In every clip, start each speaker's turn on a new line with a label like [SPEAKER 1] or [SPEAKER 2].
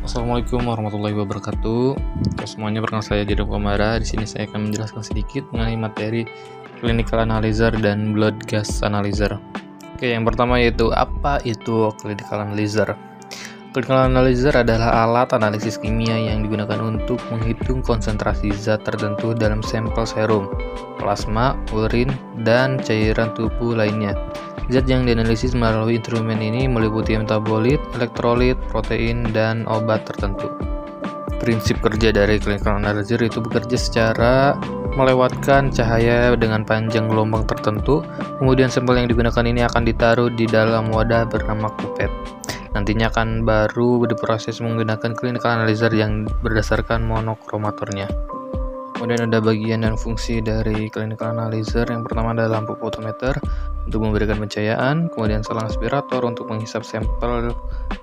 [SPEAKER 1] Assalamualaikum warahmatullahi wabarakatuh. Semuanya, perkenalkan saya Jadon Komara. Di sini saya akan menjelaskan sedikit mengenai materi clinical analyzer dan blood gas analyzer. Oke, yang pertama yaitu apa itu clinical analyzer? Clinical analyzer adalah alat analisis kimia yang digunakan untuk menghitung konsentrasi zat tertentu dalam sampel serum, plasma, urin, dan cairan tubuh lainnya. Zat yang dianalisis melalui instrumen ini meliputi metabolit, elektrolit, protein, dan obat tertentu. Prinsip kerja dari clinical analyzer itu bekerja secara melewatkan cahaya dengan panjang gelombang tertentu. Kemudian sampel yang digunakan ini akan ditaruh di dalam wadah bernama kupet. Nantinya akan baru diproses menggunakan clinical analyzer yang berdasarkan monokromatornya. Kemudian ada bagian dan fungsi dari clinical analyzer. Yang pertama adalah lampu photometer untuk memberikan pencahayaan, kemudian selang aspirator untuk menghisap sampel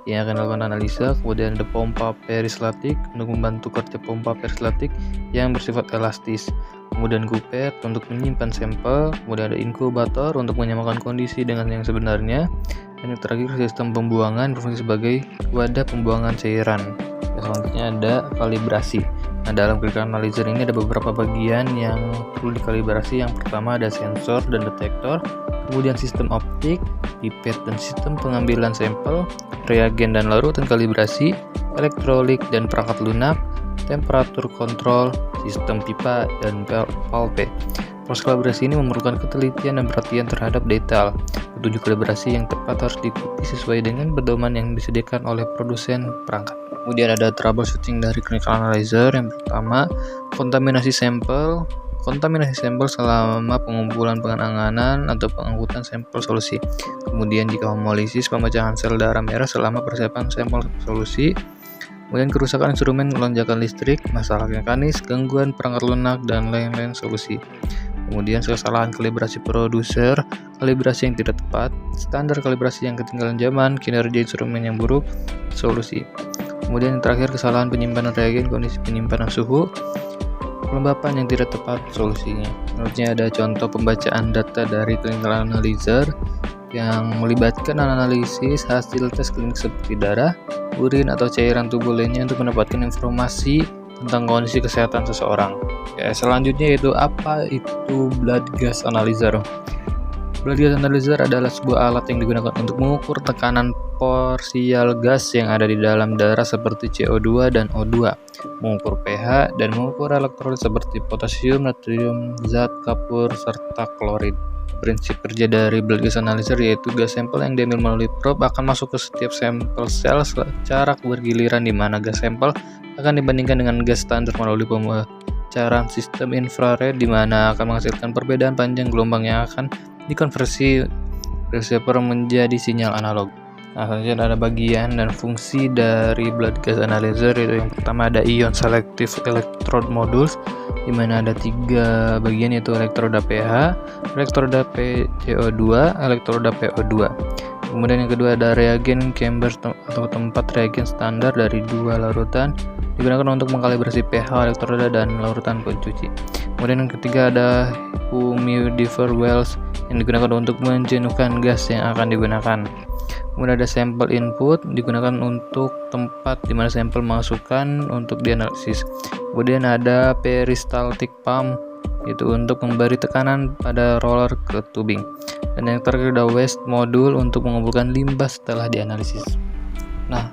[SPEAKER 1] yang akan dilakukan analisa, kemudian ada pompa perislatik untuk membantu kerja pompa perislatik yang bersifat elastis, kemudian kupet untuk menyimpan sampel, kemudian ada inkubator untuk menyamakan kondisi dengan yang sebenarnya, dan yang terakhir sistem pembuangan berfungsi sebagai wadah pembuangan cairan. Selanjutnya ada kalibrasi. Nah, dalam clinical analyzer ini ada beberapa bagian yang perlu dikalibrasi. Yang pertama ada sensor dan detektor, kemudian sistem optik, pipet dan sistem pengambilan sampel, reagen dan larutan kalibrasi, elektrolit dan perangkat lunak, temperatur kontrol, sistem pipa, dan palpe. Proses kalibrasi ini memerlukan ketelitian dan perhatian terhadap detail. Petunjuk kalibrasi yang tepat harus diikuti sesuai dengan pedoman yang disediakan oleh produsen perangkat. Kemudian ada troubleshooting dari clinical analyzer. Yang pertama, kontaminasi sampel. Kontaminasi sampel selama pengumpulan, penanganan, atau pengangkutan sampel solusi. Kemudian jika hemolisis, pemecahan sel darah merah selama persiapan sampel solusi. Kemudian kerusakan instrumen, lonjakan listrik, masalah mekanis, gangguan perangkat lunak, dan lain-lain solusi. Kemudian kesalahan kalibrasi produser, kalibrasi yang tidak tepat, standar kalibrasi yang ketinggalan zaman, kinerja instrumen yang buruk, solusi. Kemudian yang terakhir kesalahan penyimpanan reagen, kondisi penyimpanan suhu, pelembapan yang tidak tepat, solusinya. Menurutnya ada contoh pembacaan data dari clinical analyzer yang melibatkan analisis hasil tes klinik seperti darah, urin, atau cairan tubuh lainnya untuk mendapatkan informasi tentang kondisi kesehatan seseorang. Selanjutnya yaitu apa itu blood gas analyzer. Blood gas analyzer adalah sebuah alat yang digunakan untuk mengukur tekanan parsial gas yang ada di dalam darah seperti CO2 dan O2, mengukur pH, dan mengukur elektrolit seperti potasium, natrium, zat kapur, serta klorid. Prinsip kerja dari blood gas analyzer yaitu gas sampel yang diambil melalui probe akan masuk ke setiap sampel sel secara bergiliran, di mana gas sampel akan dibandingkan dengan gas standar melalui pemecahan sistem infrared, di mana akan menghasilkan perbedaan panjang gelombang yang akan dikonversi reseptor menjadi sinyal analog. Nah, selanjutnya ada bagian dan fungsi dari blood gas analyzer. Yaitu yang pertama ada ion selective electrode modules, di mana ada 3 bagian, yaitu elektroda pH, elektroda PCO2, elektroda PO2. Kemudian yang kedua ada reagen chamber atau tempat reagen standar dari 2 larutan, digunakan untuk mengkalibrasi pH elektroda dan larutan pencuci. Kemudian yang ketiga ada humidifier wells yang digunakan untuk menjenuhkan gas yang akan digunakan. Kemudian ada sampel input, digunakan untuk tempat di mana sampel masukkan untuk dianalisis. Kemudian ada peristaltic pump, yaitu untuk memberi tekanan pada roller ke tubing. Dan yang terakhir ada waste module untuk mengumpulkan limbah setelah dianalisis. Nah,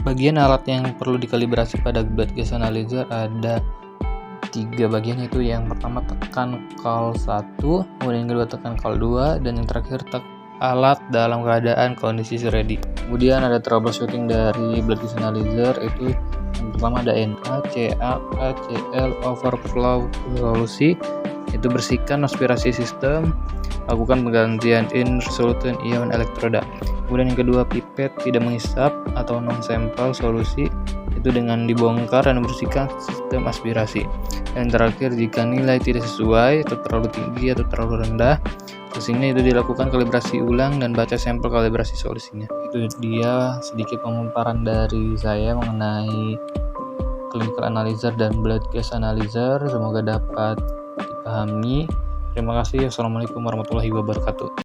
[SPEAKER 1] bagian alat yang perlu dikalibrasi pada blood gas analyzer ada 3 bagian, yaitu yang pertama tekan call 1, kemudian yang kedua tekan call 2, dan yang terakhir alat dalam keadaan kondisi ready. Kemudian ada troubleshooting dari blood gas analyzer, itu yang pertama ada NA, CA, KCl, overflow solusi, itu bersihkan aspirasi sistem, lakukan penggantian solution ion elektroda. Kemudian yang kedua pipet, tidak menghisap atau non-sample solusi, itu dengan dibongkar dan membersihkan sistem aspirasi. Dan terakhir jika nilai tidak sesuai atau terlalu tinggi atau terlalu rendah, sehingga itu dilakukan kalibrasi ulang dan baca sampel kalibrasi solusinya. Itu dia sedikit pemaparan dari saya mengenai clinical analyzer dan blood gas analyzer. Semoga dapat dipahami. Terima kasih. Assalamualaikum warahmatullahi wabarakatuh.